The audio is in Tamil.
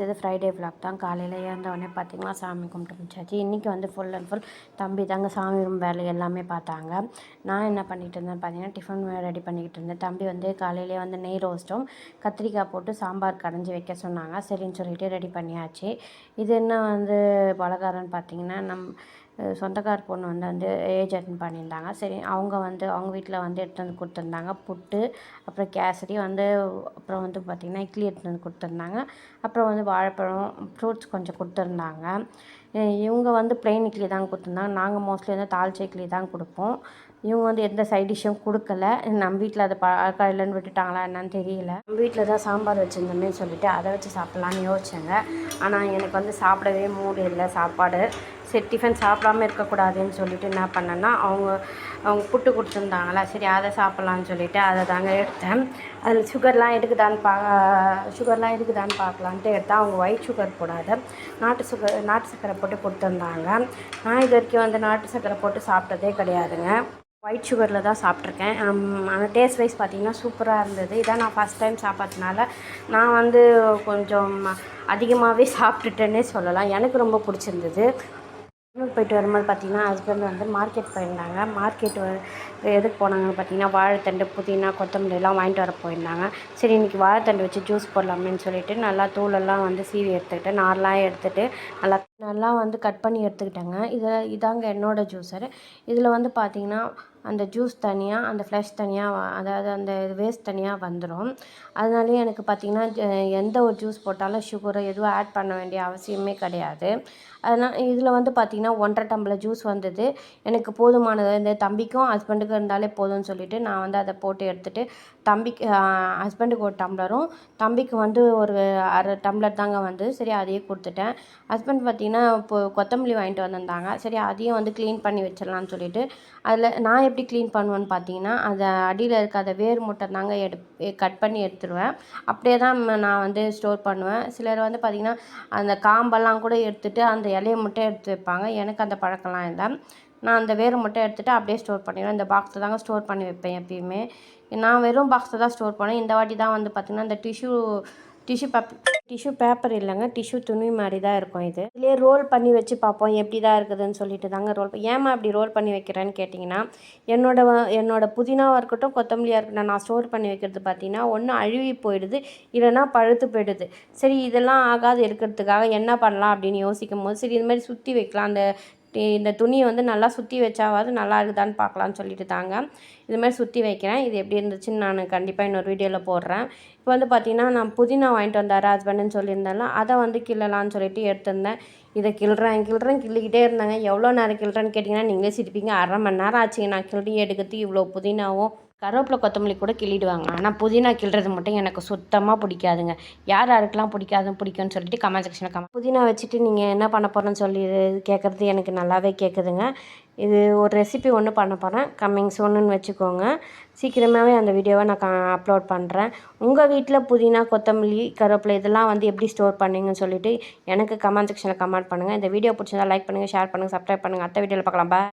இது ஃப்ரைடே விலாக் தான். காலையில் எழுந்தவுடனே பார்த்திங்கன்னா சாமி கும்பிட்டு முடிச்சாச்சு. இன்றைக்கி வந்து ஃபுல் அண்ட் ஃபுல் தம்பி தாங்க சாமி ரூம் வேலை எல்லாமே பார்த்தாங்க. நான் என்ன பண்ணிகிட்டு இருந்தேன்னு பார்த்தீங்கன்னா டிஃபன் ரெடி பண்ணிக்கிட்டு இருந்தேன். தம்பி வந்து காலையிலே வந்து நெய் ரோஸ்ட்டும் கத்திரிக்காய் போட்டு சாம்பார் கடைஞ்சி வைக்க சொன்னாங்க. சரின்னு சொல்லிட்டு ரெடி பண்ணியாச்சு. இது என்ன வந்து பலகாரம்னு பார்த்தீங்கன்னா சொந்தக்கார பொண்ணு வந்து ஏஜ் அட்டன் பண்ணியிருந்தாங்க. சரி அவங்க வீட்டில் வந்து எடுத்து வந்து கொடுத்துருந்தாங்க. புட்டு, அப்புறம் கேசரி வந்து, அப்புறம் வந்து பார்த்திங்கன்னா இட்லி எடுத்துகிட்டு வந்து கொடுத்துருந்தாங்க. அப்புறம் வந்து வாழைப்பழம், ஃப்ரூட்ஸ் கொஞ்சம் கொடுத்துருந்தாங்க. இவங்க வந்து ப்ளெயின் இட்லி தான் கொடுத்துருந்தாங்க. நாங்கள் மோஸ்ட்லி வந்து தாளிச்ச இட்லி தான் கொடுப்போம். இவங்க வந்து எந்த சைட் டிஷ்ஷும் கொடுக்கல. நம்ம வீட்டில் அதை பழக்கம் விட்டுட்டாங்களா என்னன்னு தெரியல. நம்ம வீட்டில் தான் சாம்பார் வச்சுருந்தோமே சொல்லிவிட்டு அதை வச்சு சாப்பிட்லான்னு யோசிச்சேங்க. ஆனால் எனக்கு வந்து சாப்பிடவே மூடு இல்லை சாப்பாடு. சரி டிஃபன் சாப்பிடாமல் இருக்கக்கூடாதுன்னு சொல்லிவிட்டு என்ன பண்ணேன்னா அவங்க புட்டு கொடுத்துருந்தாங்களா, சரி அதை சாப்பிட்லான்னு சொல்லிவிட்டு அதை தாங்க எடுத்தேன். அதில் சுகர்லாம் இருக்குதான்னு பார்க்கலான்ட்டு எடுத்தேன். அவங்க ஒயிட் சுகர் போடாத நாட்டு சர்க்கரை போட்டு கொடுத்துருந்தாங்க. நான் இது வரைக்கும் வந்து நாட்டு சர்க்கரை போட்டு சாப்பிட்டதே கிடையாதுங்க. ஒயிட் சுகரில் தான் சாப்பிட்ருக்கேன். ஆனால் டேஸ்ட் வைஸ் பார்த்திங்கன்னா சூப்பராக இருந்தது. இதான் நான் ஃபஸ்ட் டைம் சாப்பிட்றதுனால நான் வந்து கொஞ்சம் அதிகமாகவே சாப்பிட்டுட்டேன்னே சொல்லலாம். எனக்கு ரொம்ப பிடிச்சிருந்தது. போயிட்டு வரும்போது பார்த்திங்கன்னா ஹஸ்பண்ட் வந்து மார்க்கெட் போயிருந்தாங்க. எதுக்கு போனாங்கன்னு பார்த்தீங்கன்னா வாழைத்தண்டு, புதினா, கொத்தமல்லி எல்லாம் வாங்கிட்டு வர போயிருந்தாங்க. சரி இன்றைக்கி வாழைத்தண்டு வச்சு ஜூஸ் போடலாமேன்னு சொல்லிட்டு நல்லா தூளெல்லாம் வந்து சீவி எடுத்துக்கிட்டு நார்லாம் எடுத்துகிட்டு நல்லா வந்து கட் பண்ணி எடுத்துக்கிட்டேங்க. இதாங்க என்னோடய ஜூஸர். இதில் வந்து பார்த்திங்கன்னா அந்த ஜூஸ் தனியாக, அந்த ஃப்ளஷ் தனியாக, அதாவது அந்த வேஸ்ட் தனியாக வந்துடும். அதனாலேயே எனக்கு பார்த்திங்கன்னா எந்த ஒரு ஜூஸ் போட்டாலும் சுகரோ எதுவும் ஆட் பண்ண வேண்டிய அவசியமே கிடையாது. அதனால் இதில் வந்து பார்த்திங்கன்னா 1.5 டம்ளர் ஜூஸ் வந்தது. எனக்கு போதுமானது. இந்த தம்பிக்கும் ஹஸ்பண்டுக்கும் இருந்தாலே போதும்னு சொல்லிவிட்டு நான் வந்து அதை போட்டு எடுத்துகிட்டு ஹஸ்பண்டுக்கு 1 டம்ளரும் தம்பிக்கு வந்து ஒரு 1/2 டம்ளர் தாங்க வந்து, சரி அதையே கொடுத்துட்டேன். ஹஸ்பண்ட் பார்த்திங்கன்னா இப்போது கொத்தமல்லி வாங்கிட்டு வந்திருந்தாங்க. சரி அதையும் வந்து க்ளீன் பண்ணி வச்சிடலான்னு சொல்லிவிட்டு அதில் நான் எப்படி க்ளீன் பண்ணுவேன்னு பார்த்தீங்கன்னா அதை அடியில் இருக்க அதை வேர் முட்டை தாங்க கட் பண்ணி எடுத்துடுவேன். அப்படியே தான் நான் வந்து ஸ்டோர் பண்ணுவேன். சிலர் வந்து பார்த்திங்கன்னா அந்த காம்பெல்லாம் கூட எடுத்துகிட்டு அந்த இலையை மட்டும் எடுத்து வைப்பாங்க. எனக்கு அந்த பழக்கம்லாம் இல்லை. நான் அந்த வேர் மட்டும் எடுத்துகிட்டு அப்படியே ஸ்டோர் பண்ணிடுவேன். இந்த பாக்ஸில் தாங்க ஸ்டோர் பண்ணி வைப்பேன் எப்பயுமே. நான் வெறும் பாக்ஸில் தான் ஸ்டோர் பண்ணேன். இந்த வாட்டி தான் வந்து பார்த்திங்கன்னா இந்த டிஷ்யூ பேப்பர் இல்லைங்க, டிஷ்யூ துணி மாதிரி தான் இருக்கும். இதுலேயே ரோல் பண்ணி வச்சு பார்ப்போம் எப்படி தான் இருக்குதுன்னு சொல்லிட்டு தாங்க ஏமா அப்படி ரோல் பண்ணி வைக்கிறேன்னு கேட்டிங்கன்னா என்னோட புதினாவாக இருக்கட்டும், கொத்தமல்லியாக இருக்கட்டும், நான் ஸ்டோர் பண்ணி வைக்கிறது பார்த்திங்கன்னா ஒன்று அழுகி போயிடுது, இல்லைன்னா பழுத்து போயிடுது. சரி இதெல்லாம் ஆகாது இருக்கிறதுக்காக என்ன பண்ணலாம் அப்படின்னு யோசிக்கும் போது சரி இது மாதிரி சுற்றி வைக்கலாம், இந்த துணியை வந்து நல்லா சுற்றி வச்சாவது நல்லா இருக்குதான்னு பார்க்கலான்னு சொல்லிட்டு தாங்க இது மாதிரி சுற்றி வைக்கிறேன். இது எப்படி இருந்துச்சுன்னு நான் கண்டிப்பாக இன்னொரு வீடியோவில் போடுறேன். இப்போ வந்து பார்த்திங்கன்னா நான் புதினா வாங்கிட்டு வந்தார் ஹஸ்பண்டுன்னு சொல்லியிருந்தேன்ல, அதை வந்து கிள்ளலான்னு சொல்லிட்டு எடுத்திருந்தேன். இதை கிள்ளிக்கிட்டே இருந்தாங்க. எவ்வளோ நேரம் கிள்றேன்னு கேட்டிங்கன்னா நீங்களே சிரிப்பீங்க. 1/2 மணி நேரம் ஆச்சுங்க நான் கிள்ளி எடுக்கிறதுக்கு. இவ்வளோ புதினாவும் கருவேப்பிலை கொத்தமல்லி கூட கிள்ளிடுவாங்க. ஆனால் புதினா கிள்றது மட்டும் எனக்கு சுத்தமாக பிடிக்காதுங்க. யாருக்கெல்லாம் பிடிக்கும்னு சொல்லிட்டு கமெண்ட் செக்ஷனில் புதினா வச்சுட்டு நீங்கள் என்ன பண்ண போகிறேன்னு சொல்லி கேட்குறது எனக்கு நல்லாவே கேட்குதுங்க. இது ஒரு ரெசிபி ஒன்று பண்ண போகிறேன். கம்மிங் சூன்னு வச்சுக்கோங்க. சீக்கிரமாகவே அந்த வீடியோவை நான் அப்லோட் பண்ணுறேன். உங்கள் வீட்டில் புதினா, கொத்தமல்லி, கருவேப்பிலை இதெல்லாம் வந்து எப்படி ஸ்டோர் பண்ணீங்கன்னு சொல்லிட்டு எனக்கு கமெண்ட் செக்ஷனில் கமெண்ட் பண்ணுங்கள். இந்த வீடியோ பிடிச்சிருந்தா லைக் பண்ணுங்கள், ஷேர் பண்ணுங்கள், சப்ஸ்கிரைப் பண்ணுங்கள். அடுத்த வீடியோவில் பார்க்கலாம். பாய்.